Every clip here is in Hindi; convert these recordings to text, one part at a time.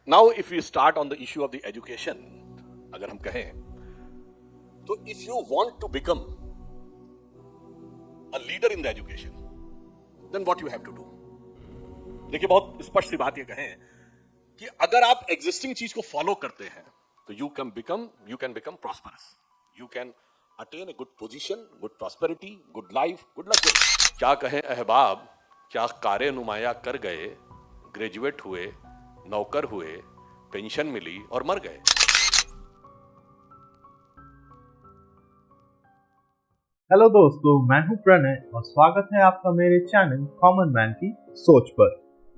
Now if you start on the issue of the education, अगर हम कहें तो if you want to become a leader in the education, then what you have to do. देखिए, बहुत स्पष्ट सी बात ये कहें कि अगर आप एग्जिस्टिंग चीज को फॉलो करते हैं तो you can become prosperous, you can attain a good position, good prosperity, good life, good luxury. क्या कहें अहबाब, क्या कार्य नुमाया कर गए, ग्रेजुएट हुए, नौकर हुए, पेंशन मिली और मर गए। हेलो दोस्तों, मैं हूं प्रणय और स्वागत है आपका मेरे चैनल कॉमन मैन की सोच पर।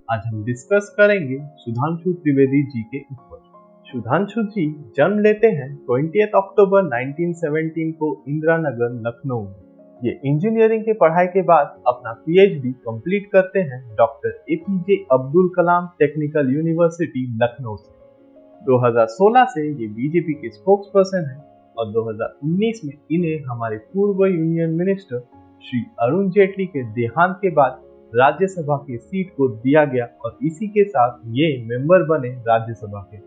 आज हम डिस्कस करेंगे सुधांशु त्रिवेदी जी के ऊपर। सुधांशु जी जन्म लेते हैं 20 अक्टूबर 1917 को इंदिरा नगर लखनऊ में। ये इंजीनियरिंग की पढ़ाई के बाद अपना पीएचडी कंप्लीट करते हैं doctor APJ Abdul Kalam technical university Lucknow से। 2016 से ये बीजेपी के स्पोक्स पर्सन है और 2019 में इन्हें हमारे पूर्व यूनियन मिनिस्टर श्री अरुण जेटली के देहांत के बाद राज्यसभा की सीट को दिया गया और इसी के साथ ये मेंबर बने राज्यसभा के।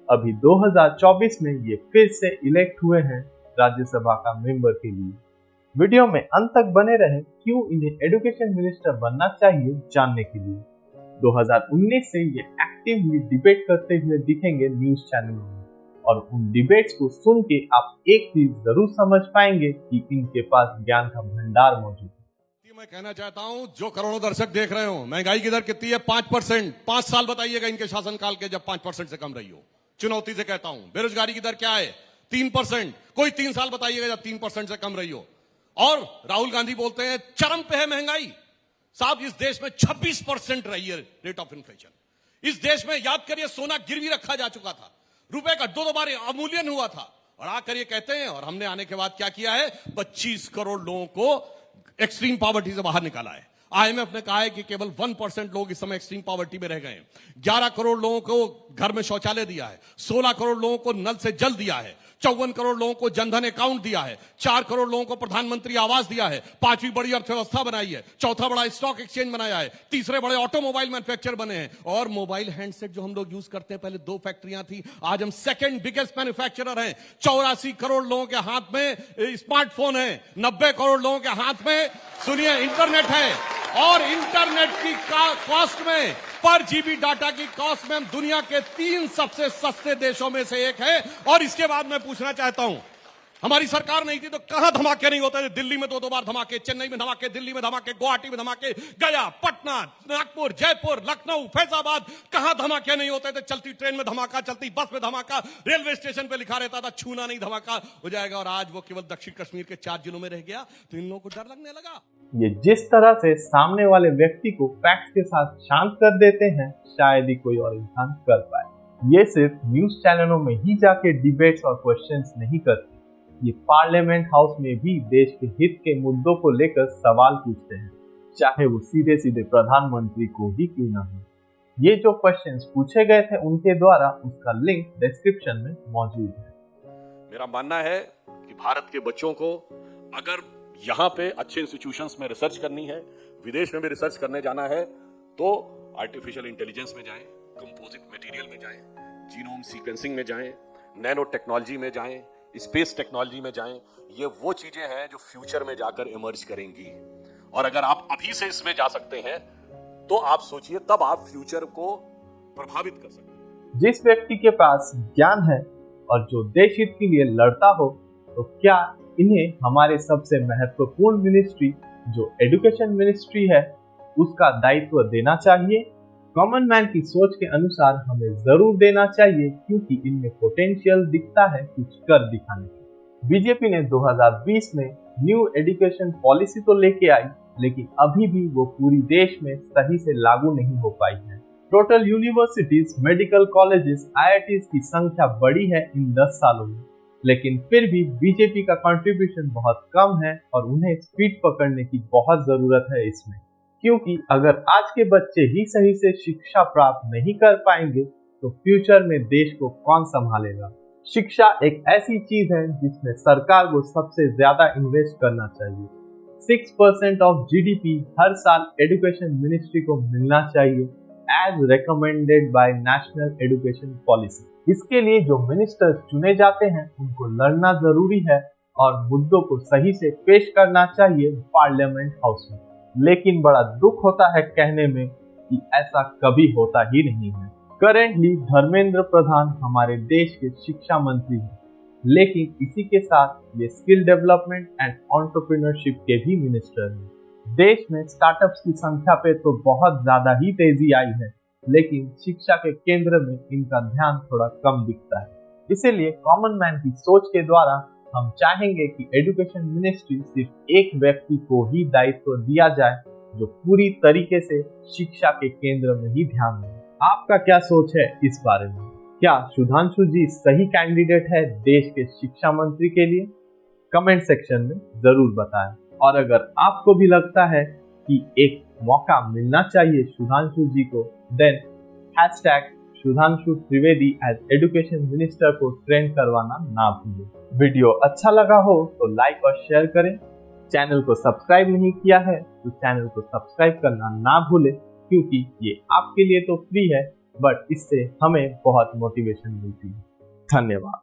अभी 2024 में ये फिर से इलेक्ट हुए हैं राज्यसभा का मेंबर के लिए। वीडियो में अंत तक बने रहें क्यों इन्हें एजुकेशन मिनिस्टर बनना चाहिए जानने के लिए। 2019 से ये एक्टिवली डिबेट करते हुए दिखेंगे न्यूज चैनलों में और उन डिबेट्स को सुन के आप एक चीज जरूर समझ पाएंगे कि इनके पास ज्ञान का भंडार मौजूद है। मैं कहना चाहता हूं, जो करोड़ों दर्शक देख रहे हो, महंगाई की दर कितनी है? 5%। 5 साल बताइएगा इनके शासनकाल के जब 5% से कम रही हो। चुनौती से कहता हूं। बेरोजगारी की दर क्या है? 3%। कोई 3 साल बताइएगा जब 3% से कम रही हो। और राहुल गांधी बोलते हैं चरम पे है महंगाई। साहब, इस देश में 26% रही है रेट ऑफ इन्फ्लेशन। इस देश में याद करिए, सोना गिरवी रखा जा चुका था, रुपए का 2 बार अवमूल्यन हुआ था, और आकर ये कहते हैं, और हमने आने के बाद क्या किया है, 25 करोड़ लोगों को एक्सट्रीम पॉवर्टी से बाहर निकाला है। आईएमएफ ने कहा है कि केवल 1% लोग इस समय एक्सट्रीम पॉवर्टी में रह गए हैं। 11 करोड़ लोगों को घर में शौचालय दिया है, 16 करोड़ लोगों को नल से जल दिया है, 54 करोड़ लोगों को जनधन अकाउंट दिया है, 4 करोड़ लोगों को प्रधानमंत्री आवास दिया है, 5वीं बड़ी अर्थव्यवस्था बनाई है, चौथा बड़ा स्टॉक एक्सचेंज बनाया है, तीसरे बड़े ऑटोमोबाइल मैन्युफैक्चर बने हैं, और मोबाइल हैंडसेट जो हम लोग यूज करते हैं, पहले 2 फैक्ट्रियां थी, आज हम सेकंड बिगेस्ट मैन्युफैक्चरर हैं। 84 करोड़ लोगों के हाथ में स्मार्टफोन है, 90 करोड़ लोगों के हाथ में, सुनिए, इंटरनेट है, और इंटरनेट की कॉस्ट में, पर जीबी डाटा की कॉस्ट में हम दुनिया के 3 सबसे सस्ते देशों में से एक है। और इसके बाद मैं पूछना चाहता हूं, हमारी सरकार नहीं थी तो कहां धमाके नहीं होते थे? दिल्ली में 2 बार धमाके, चेन्नई में धमाके, दिल्ली में धमाके, गुवाहाटी में धमाके, गया, पटना, नागपुर, जयपुर, लखनऊ, फैजाबाद, कहां धमाके नहीं होते थे? चलती ट्रेन में धमाका, चलती बस में धमाका, रेलवे स्टेशन पे लिखा रहता था छूना नहीं, धमाका हो जाएगा। और आज वो केवल दक्षिण कश्मीर के 4 जिलों में रह गया, तो इन लोगों को डर लगने लगा। ये जिस तरह से सामने वाले व्यक्ति को फैक्ट्स के साथ शांत कर देते हैं, शायद ही कोई और इंसान कर पाए। ये सिर्फ न्यूज चैनलों में ही जाके डिबेट्स और क्वेश्चंस नहीं करते, ये पार्लियामेंट हाउस में भी देश के हित के मुद्दों को लेकर सवाल पूछते हैं, चाहे वो सीधे सीधे प्रधानमंत्री को ही क्यों ना हो। ये जो क्वेश्चंस पूछे गए थे उनके द्वारा, उसका लिंक डिस्क्रिप्शन में मौजूद है। मेरा मानना है कि भारत के बच्चों को अगर यहाँ पे अच्छे इंस्टीट्यूशंस में रिसर्च करनी है, विदेश में भी रिसर्च करने जाना है, तो आर्टिफिशियल इंटेलिजेंस में जाएं, कंपोजिट मटेरियल में जाएं, जीनोम सीक्वेंसिंग में जाएं, नैनो टेक्नोलॉजी में जाएं, स्पेस टेक्नोलॉजी में जाएं। ये वो चीजें हैं जो फ्यूचर में जाकर इमर्ज करेंगी। और अगर आप अभी से इसमें जा सकते हैं तो आप सोचिए, तब आप फ्यूचर को प्रभावित कर सकते हैं। जिस व्यक्ति के पास ज्ञान है और जो देश हित के लिए लड़ता हो, तो क्या इन्हें हमारे सबसे महत्वपूर्ण मिनिस्ट्री जो एजुकेशन मिनिस्ट्री है उसका दायित्व देना चाहिए? कॉमन मैन की सोच के अनुसार हमें जरूर देना चाहिए, क्योंकि इनमें पोटेंशियल दिखता है कुछ कर दिखाने की। बीजेपी ने 2020 में न्यू एजुकेशन पॉलिसी तो लेके आई, लेकिन अभी भी वो पूरी देश में सही से लागू नहीं हो पाई है। Total universities, medical colleges, IITs की संख्या बढ़ी है इन 10 सालों में, लेकिन फिर भी बीजेपी का कंट्रीब्यूशन बहुत कम है और उन्हें स्पीड पकड़ने की बहुत जरूरत है इसमें, क्योंकि अगर आज के बच्चे ही सही से शिक्षा प्राप्त नहीं कर पाएंगे तो फ्यूचर में देश को कौन संभालेगा। शिक्षा एक ऐसी चीज है जिसमें सरकार को सबसे ज्यादा इन्वेस्ट करना चाहिए। 6% ऑफ जीडीपी हर साल एजुकेशन मिनिस्ट्री को मिलना चाहिए। as recommended by National Education Policy। इसके लिए जो मिनिस्टर चुने जाते हैं उनको लड़ना जरूरी है और मुद्दों को सही से पेश करना चाहिए पार्लियामेंट हाउस में। लेकिन बड़ा दुख होता है कहने में कि ऐसा कभी होता ही नहीं है। करेंटली धर्मेंद्र प्रधान हमारे देश के शिक्षा मंत्री हैं, लेकिन इसी के साथ ये स्किल डेवलपमेंट एंड एंटरप्रेन्योरशिप के भी मिनिस्टर हैं। देश में स्टार्टअप्स की संख्या पे तो बहुत ज्यादा ही तेजी आई है, लेकिन शिक्षा के केंद्र में इनका ध्यान थोड़ा कम दिखता है। इसीलिए कॉमन मैन की सोच के द्वारा हम चाहेंगे कि एजुकेशन मिनिस्ट्री सिर्फ एक व्यक्ति को ही दायित्व दिया जाए जो पूरी तरीके से शिक्षा के केंद्र में ही ध्यान दें। आपका क्या सोच है इस बारे में? क्या सुधांशु जी सही कैंडिडेट है देश के शिक्षा मंत्री के लिए? कमेंट सेक्शन में जरूर बताएं। और अगर आपको भी लगता है कि एक मौका मिलना चाहिए सुधांशु जी को, then #Sudhanshu Trivedi as education minister को ट्रेंड करवाना ना भूलें। वीडियो अच्छा लगा हो तो लाइक और शेयर करें। चैनल को सब्सक्राइब नहीं किया है तो चैनल को सब्सक्राइब करना ना भूलें, क्योंकि ये आपके लिए तो फ्री है, बट इससे हमें बहुत मोटिवेशन मिलती है। धन्यवाद।